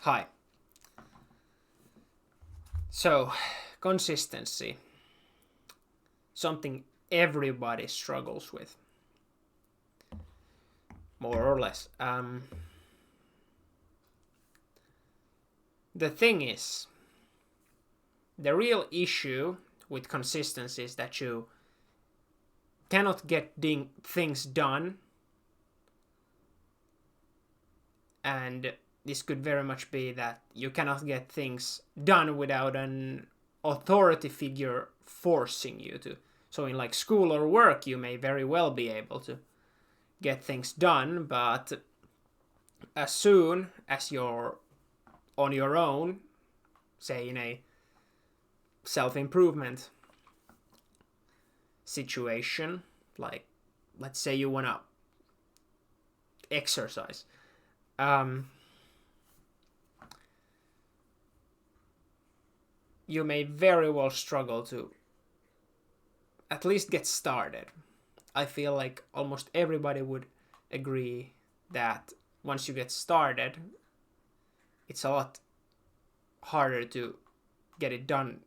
Hi. So, consistency. Something everybody struggles with, more or less. The thing is, the real issue with consistency is that you cannot get things done, and this could very much be that you cannot get things done without an authority figure forcing you to. So in like school or work, you may very well be able to get things done, but as soon as you're on your own, say in a self-improvement situation, like let's say you want to exercise, you may very well struggle to at least get started. I feel like almost everybody would agree that once you get started, it's a lot harder to get it done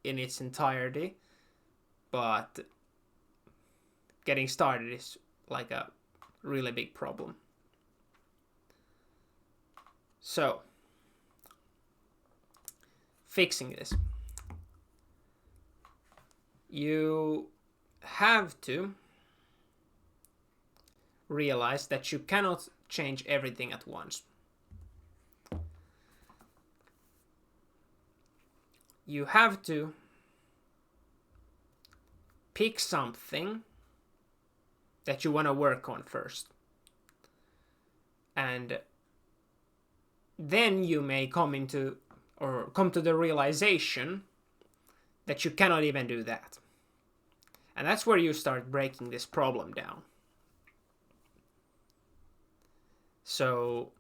in its entirety, but getting started is like a really big problem. So, fixing this. You have to realize that you cannot change everything at once. You have to pick something that you want to work on first. And then you may come to the realization that you cannot even do that. And that's where you start breaking this problem down. So,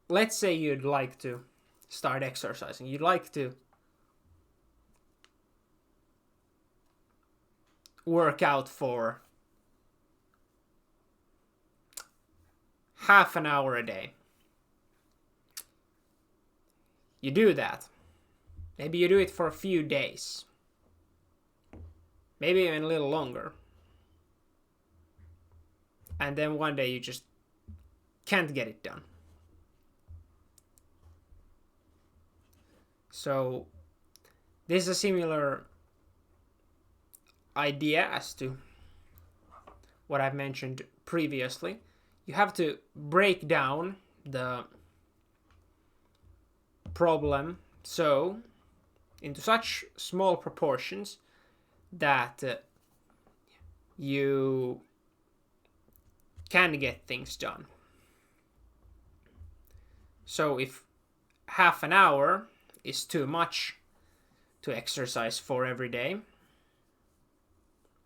let's say you'd like to start exercising. You'd like to work out for half an hour a day. You do that. Maybe you do it for a few days. Maybe even a little longer. And then one day you just can't get it done. So this is a similar idea as to what I've mentioned previously. You have to break down the problem into such small proportions that you can get things done. So if half an hour is too much to exercise for every day,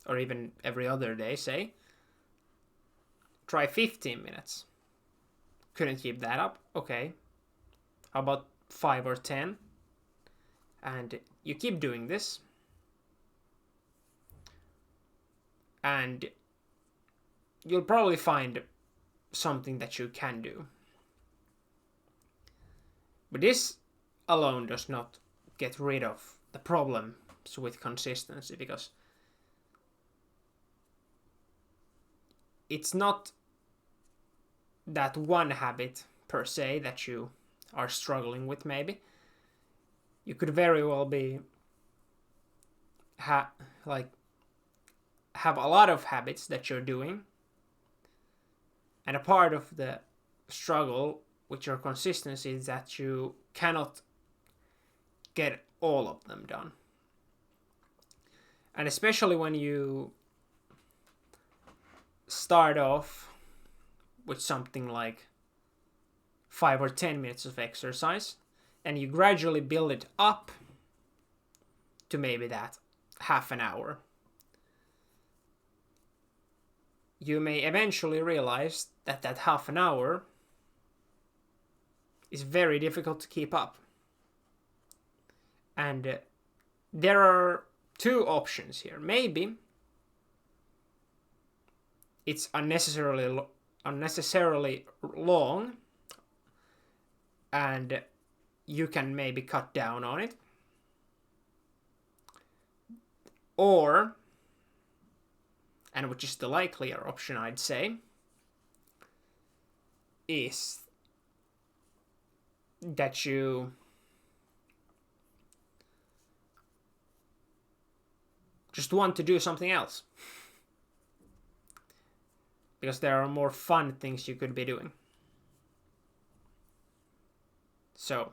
or even every other day, say, try 15 minutes. Couldn't keep that up? Okay. How about 5 or 10? And you keep doing this. And you'll probably find something that you can do. But this alone does not get rid of the problems with consistency, because it's not that one habit per se that you are struggling with. Maybe you could very well be have a lot of habits that you're doing, and a part of the struggle with your consistency is that you cannot get all of them done. And especially when you start off with something like 5 or 10 minutes of exercise, and you gradually build it up to maybe that half an hour, you may eventually realize that half an hour is very difficult to keep up. And there are two options here. Maybe it's unnecessarily long, and you can maybe cut down on it. Or, and which is the likelier option, I'd say, is that you just want to do something else. Because there are more fun things you could be doing. So,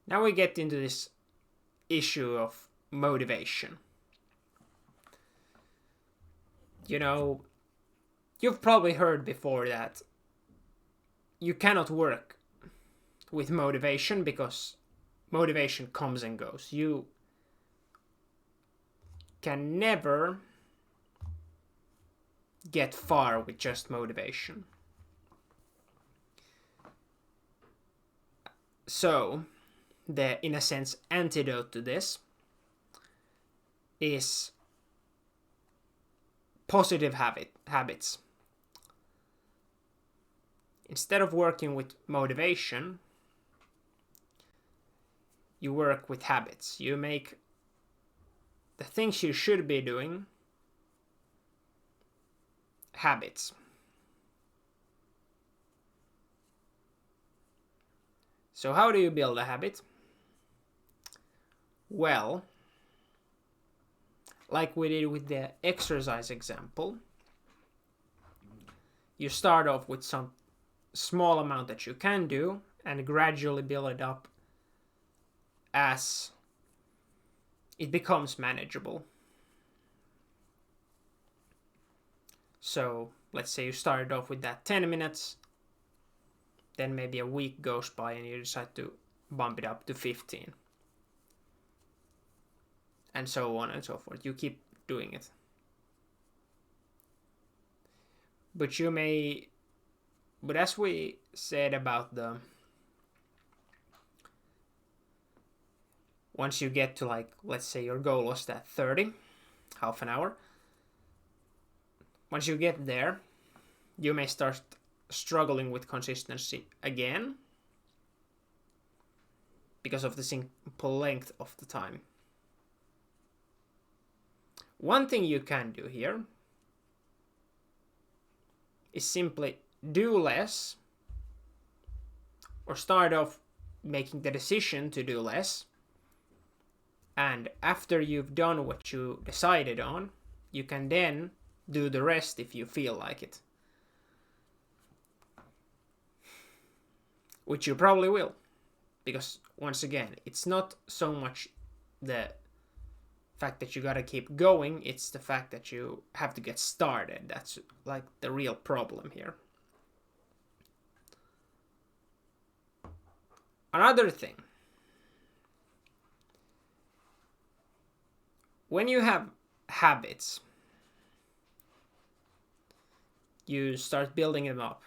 now we get into this issue of motivation. You know, you've probably heard before that you cannot work with motivation because motivation comes and goes. You can never get far with just motivation. So, the, in a sense, antidote to this is positive habits. Instead of working with motivation, you work with habits. You make the things you should be doing habits. So how do you build a habit? Well, like we did with the exercise example, you start off with some small amount that you can do and gradually build it up as it becomes manageable. So let's say you started off with that 10 minutes, then maybe a week goes by and you decide to bump it up to 15. And so on and so forth. You keep doing it. But as we said about once you get to, like, let's say your goal was at 30, half an hour. Once you get there, you may start struggling with consistency again because of the simple length of the time. One thing you can do here is simply do less, or start off making the decision to do less, and after you've done what you decided on, you can then do the rest if you feel like it. Which you probably will. Because, once again, it's not so much the fact that you gotta keep going, it's the fact that you have to get started. That's like the real problem here. Another thing. When you have habits, you start building them up.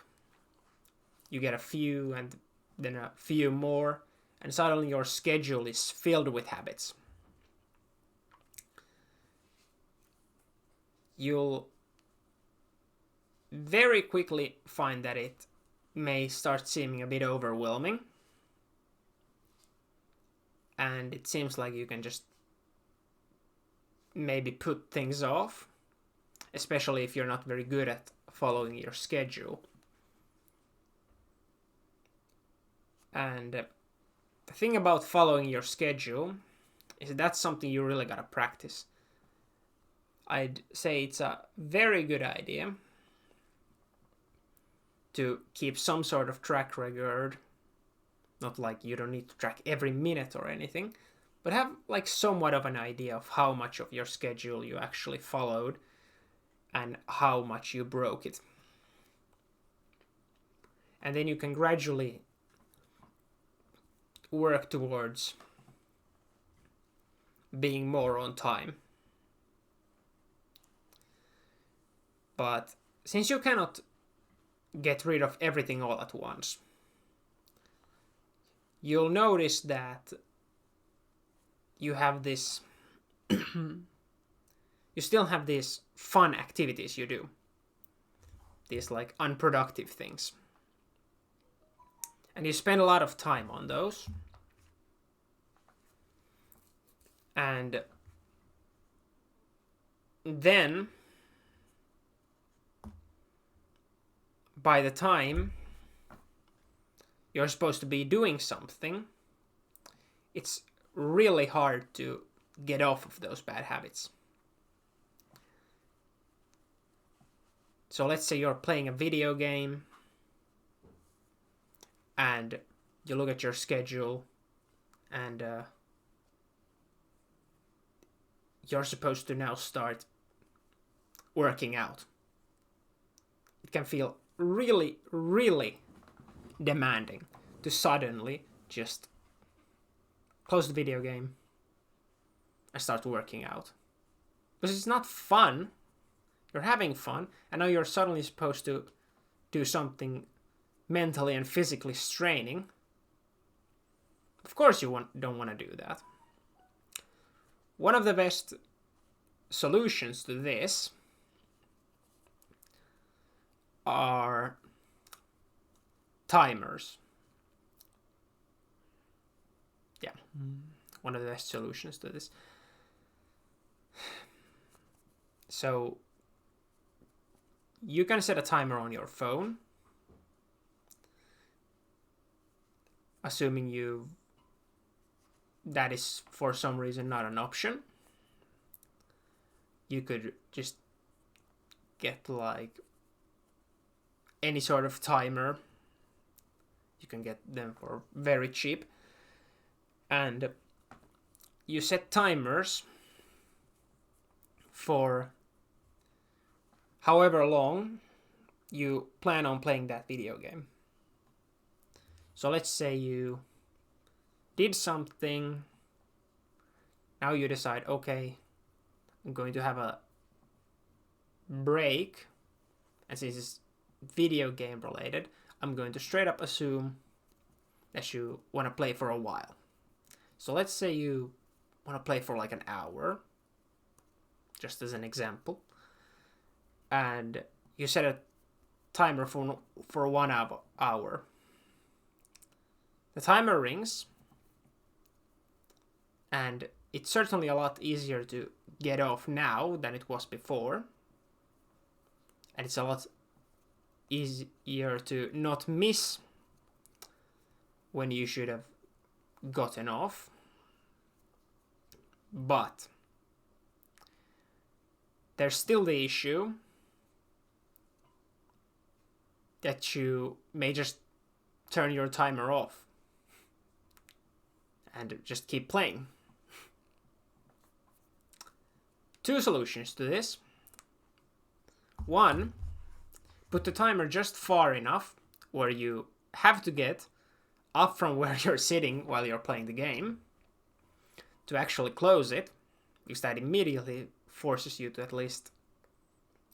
You get a few and then a few more, and suddenly your schedule is filled with habits. You'll very quickly find that it may start seeming a bit overwhelming, and it seems like you can just maybe put things off, especially if you're not very good at following your schedule. And the thing about following your schedule is that's something you really gotta practice. I'd say it's a very good idea to keep some sort of track record. Not like you don't need to track every minute or anything, but have like somewhat of an idea of how much of your schedule you actually followed and how much you broke it. And then you can gradually work towards being more on time. But since you cannot get rid of everything all at once, you'll notice that you have this you still have these fun activities you do. These like unproductive things. And you spend a lot of time on those. And then, by the time you're supposed to be doing something, it's really hard to get off of those bad habits. So let's say you're playing a video game and you look at your schedule and you're supposed to now start working out. It can feel really, really demanding to suddenly just close the video game and start working out. Because it's not fun. You're having fun, and now you're suddenly supposed to do something mentally and physically straining. Of course you don't want to do that. One of the best solutions to this are timers. Yeah, one of the best solutions to this. So you can set a timer on your phone, assuming that is for some reason not an option. You could just get like any sort of timer. You can get them for very cheap. And you set timers for however long you plan on playing that video game. So let's say you did something, now you decide, okay, I'm going to have a break, and since it's video game related, I'm going to straight up assume that you want to play for a while. So let's say you want to play for like an hour, just as an example, and you set a timer for 1 hour. The timer rings, and it's certainly a lot easier to get off now than it was before, and it's a lot easier to not miss when you should have gotten off. But there's still the issue that you may just turn your timer off and just keep playing. Two solutions to this. One, put the timer just far enough where you have to get up from where you're sitting while you're playing the game to actually close it, because that immediately forces you to at least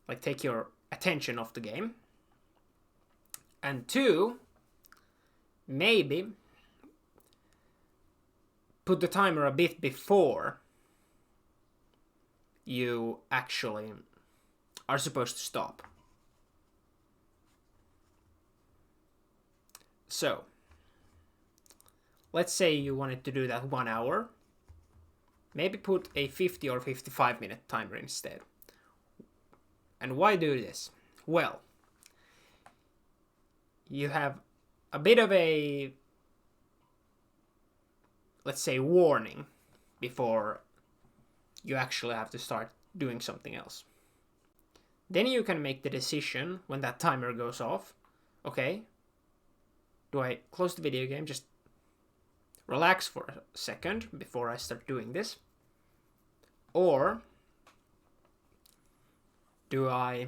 like take your attention off the game. And two, maybe put the timer a bit before you actually are supposed to stop. So, let's say you wanted to do that 1 hour. Maybe put a 50 or 55 minute timer instead. And why do this? Well, you have a bit of a, let's say, warning before you actually have to start doing something else. Then you can make the decision when that timer goes off. Okay, do I close the video game, just relax for a second before I start doing this? Or do I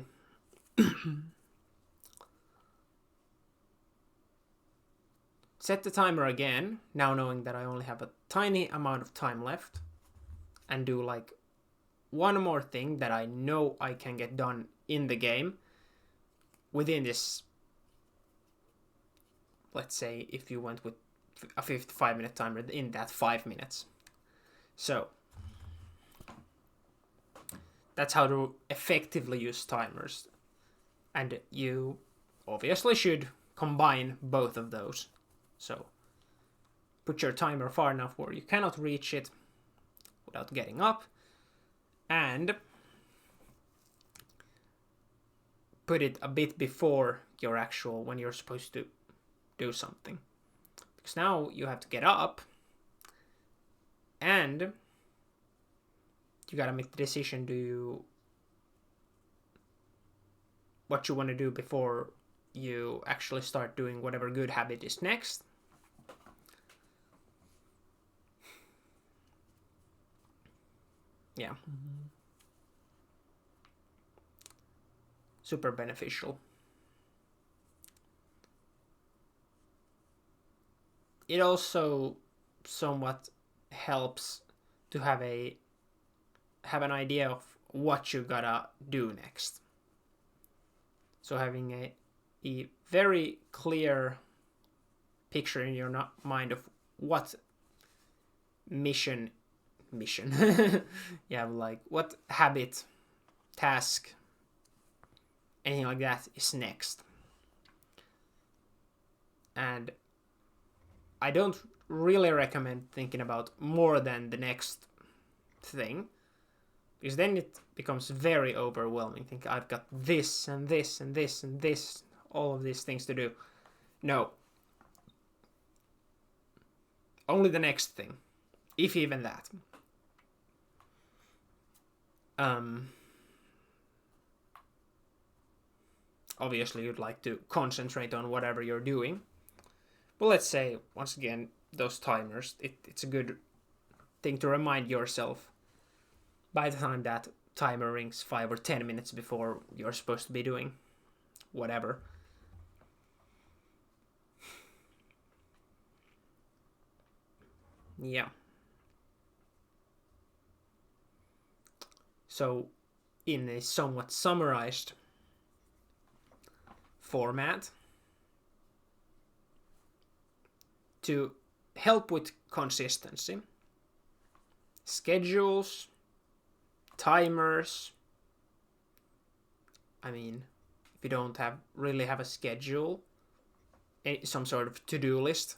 set the timer again, now knowing that I only have a tiny amount of time left, and do like one more thing that I know I can get done in the game within this, let's say if you went with a 55 minute timer, in that 5 minutes. So That's how to effectively use timers. And you obviously should combine both of those. So put your timer far enough where you cannot reach it without getting up, and put it a bit before your actual, when you're supposed to do something. Because now you have to get up, and you gotta make the decision, what you want to do before you actually start doing whatever good habit is next. Yeah. Super beneficial. It also somewhat helps to have an idea of what you gotta do next. So having a very clear picture in your mind of what mission yeah, like what habit, task, anything like that is next. And I don't really recommend thinking about more than the next thing, because then it becomes very overwhelming. Think, I've got this and this and this and this, all of these things to do. No. Only the next thing, if even that. Obviously you'd like to concentrate on whatever you're doing. But let's say, once again, those timers, it's a good thing to remind yourself by the time that timer rings 5 or 10 minutes before you're supposed to be doing whatever. Yeah. So, in a somewhat summarized format, to help with consistency, schedules, timers. I mean, if you don't really have a schedule, some sort of to-do list,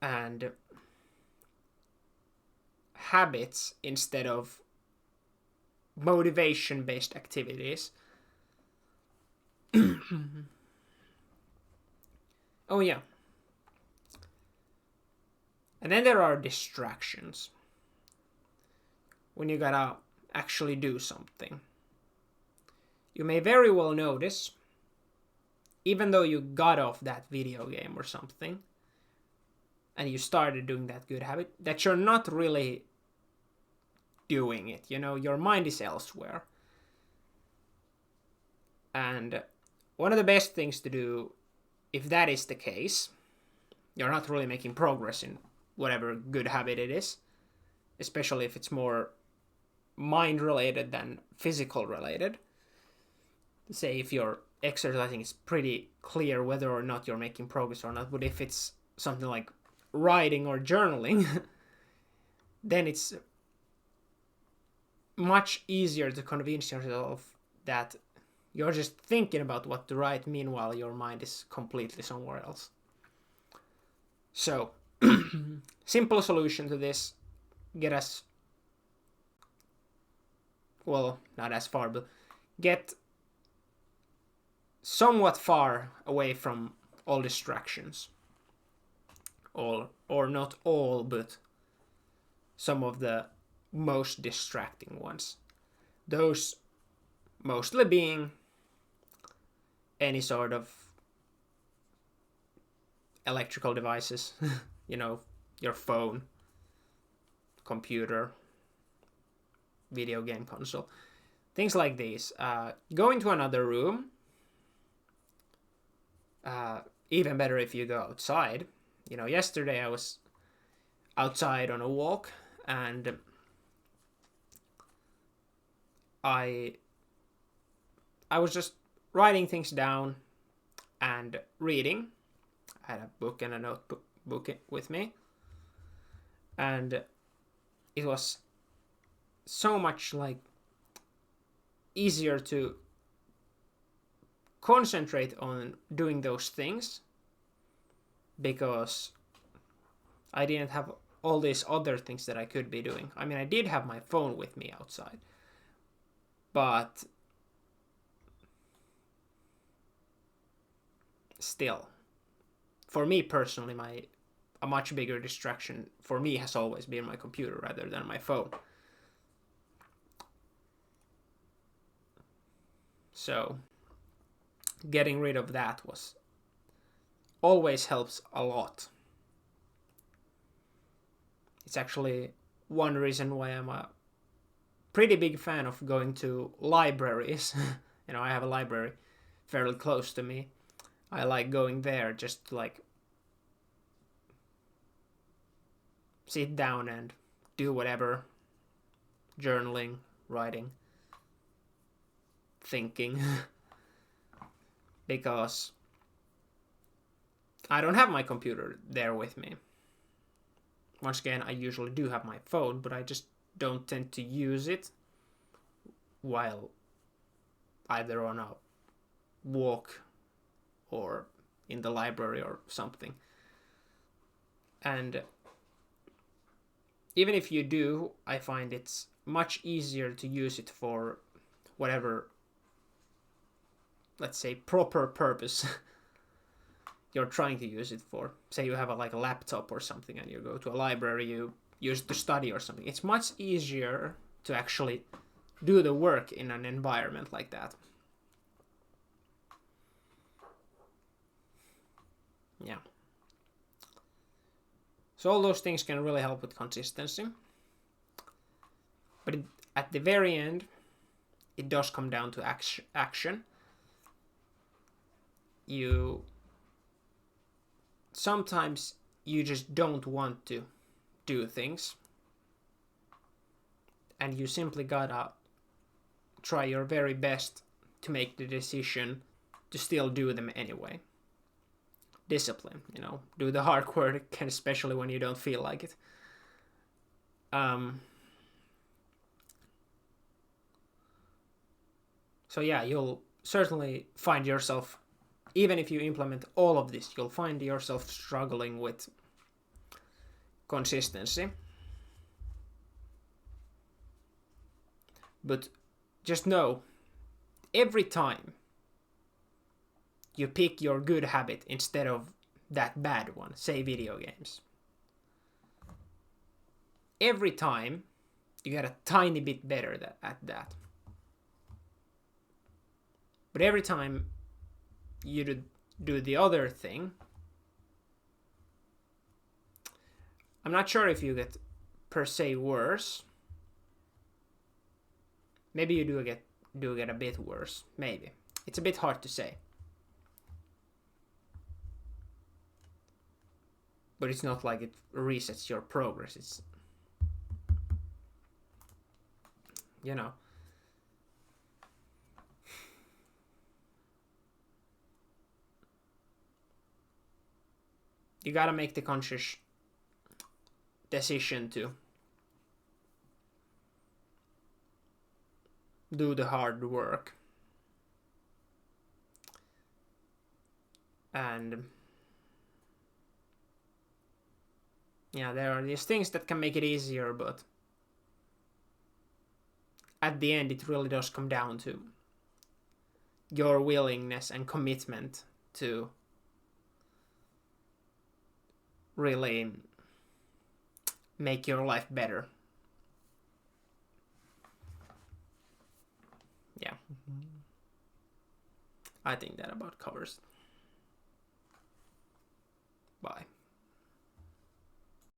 and habits instead of motivation-based activities. Oh yeah. And then there are distractions. When you gotta actually do something. You may very well notice, even though you got off that video game or something, and you started doing that good habit, that you're not really doing it. You know, your mind is elsewhere. And one of the best things to do, if that is the case, you're not really making progress in whatever good habit it is, especially if it's more mind related than physical related. Say if you're exercising, it's pretty clear whether or not you're making progress or not. But if it's something like writing or journaling, then it's much easier to convince yourself that you're just thinking about what to write, meanwhile your mind is completely somewhere else. So, simple solution to this, get us, well, not as far, but get somewhat far away from all distractions. All, or not all, but some of the most distracting ones. Those mostly being any sort of electrical devices, you know, your phone, computer, video game console, things like these. Go into another room. Even better if you go outside. You know, yesterday I was outside on a walk, and I was just writing things down and reading. I had a book and a notebook with me, and it was so much like easier to concentrate on doing those things because I didn't have all these other things that I could be doing. I mean, I did have my phone with me outside, but still, for me personally, a much bigger distraction for me has always been my computer rather than my phone. So getting rid of that was always helps a lot. It's actually one reason why I'm a pretty big fan of going to libraries. I have a library fairly close to me. I like going there just to like sit down and do whatever, journaling, writing, thinking, because I don't have my computer there with me. Once again, I usually do have my phone, but I just don't tend to use it while either on a walk or in the library or something. And even if you do, I find it's much easier to use it for whatever, let's say, proper purpose you're trying to use it for. Say you have a laptop or something and you go to a library, you use it to study or something. It's much easier to actually do the work in an environment like that. Yeah. So all those things can really help with consistency. But at the very end, it does come down to action. Sometimes you just don't want to do things. And you simply gotta try your very best to make the decision to still do them anyway. Discipline, do the hard work, and especially when you don't feel like it. So yeah, you'll certainly find yourself, even if you implement all of this, you'll find yourself struggling with consistency. But just know, every time you pick your good habit instead of that bad one, say video games, every time you get a tiny bit better at that. But every time you do the other thing, I'm not sure if you get per se worse. Maybe you do get a bit worse. Maybe. It's a bit hard to say. But it's not like it resets your progress. It's, you gotta make the conscious decision to do the hard work. And yeah, there are these things that can make it easier, but at the end it really does come down to your willingness and commitment to really make your life better. Yeah. I think that about covers it. Bye.